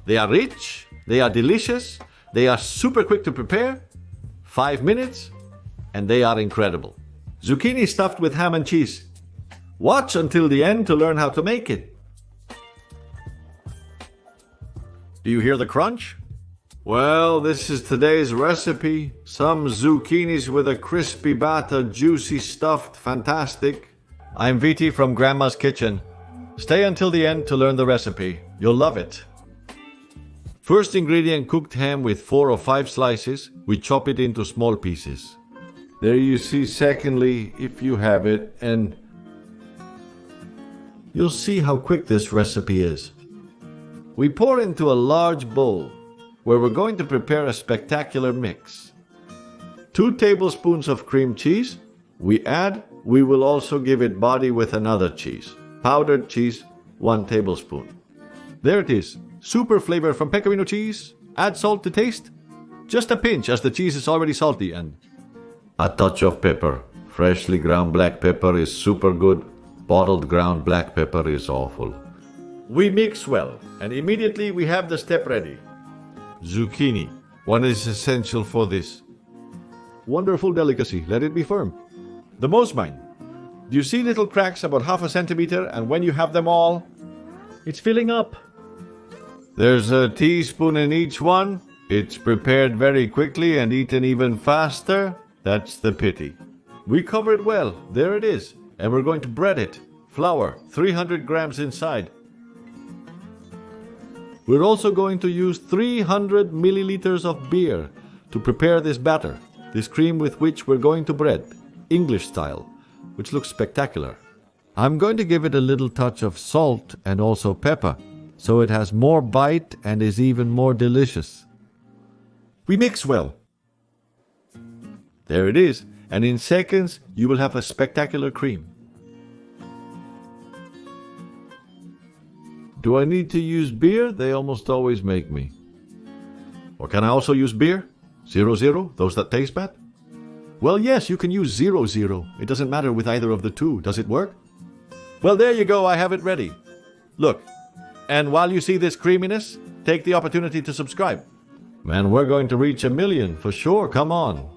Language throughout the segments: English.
They are rich, they are delicious, they are super quick to prepare, 5 minutes, and they are incredible. Zucchini stuffed with ham and cheese. Watch until the end to learn how to make it. Do you hear the crunch? Well, this is today's recipe. Some zucchinis with a crispy batter, juicy stuffed, fantastic. I'm VT from Grandma's Kitchen. Stay until the end to learn the recipe. You'll love it. First ingredient, cooked ham with 4 or 5 slices. We chop it into small pieces. There you see secondly, if you have it, and you'll see how quick this recipe is. We pour into a large bowl where we're going to prepare a spectacular mix. 2 tablespoons of cream cheese. We will also give it body with another cheese. Powdered cheese, 1 tablespoon. There it is. Super flavor from pecorino cheese. Add salt to taste. Just a pinch as the cheese is already salty, and a touch of pepper. Freshly ground black pepper is super good. Bottled ground black pepper is awful. We mix well, and immediately we have the step ready. Zucchini. One is essential for this wonderful delicacy. Let it be firm. The most mine. Do you see little cracks about half a centimeter, and when you have them all, it's filling up. There's a teaspoon in each one. It's prepared very quickly and eaten even faster. That's the pity. We cover it well. There it is. And we're going to bread it. Flour, 300 grams inside. We're also going to use 300 milliliters of beer to prepare this batter, this cream with which we're going to bread, English style, which looks spectacular. I'm going to give it a little touch of salt and also pepper, so it has more bite and is even more delicious. We mix well. There it is, and in seconds you will have a spectacular cream. Do I need to use beer? They almost always make me. Or can I also use beer? 0-0, those that taste bad? Well, yes, you can use 0-0. It doesn't matter with either of the two. Does it work? Well, there you go. I have it ready. Look, and while you see this creaminess, take the opportunity to subscribe. Man, we're going to reach 1 million for sure. Come on.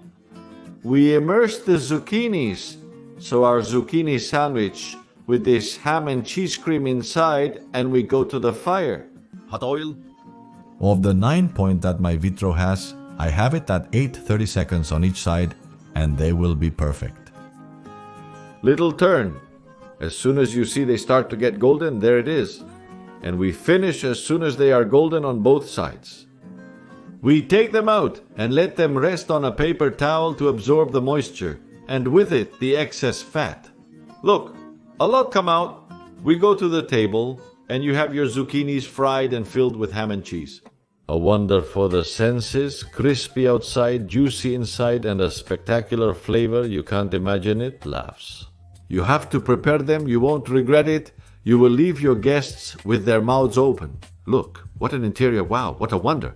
We immerse the zucchinis, so our zucchini sandwich with this ham and cheese cream inside, and we go to the fire. Hot oil. Of the 9 point that my vitro has, I have it at 30 seconds on each side, and they will be perfect. Little turn. As soon as you see they start to get golden, there it is. And we finish as soon as they are golden on both sides. We take them out and let them rest on a paper towel to absorb the moisture, and with it the excess fat. Look, a lot come out. We go to the table, and you have your zucchinis fried and filled with ham and cheese. A wonder for the senses, crispy outside, juicy inside, and a spectacular flavor. You can't imagine it. Laughs. You have to prepare them. You won't regret it. You will leave your guests with their mouths open. Look, what an interior. Wow, what a wonder.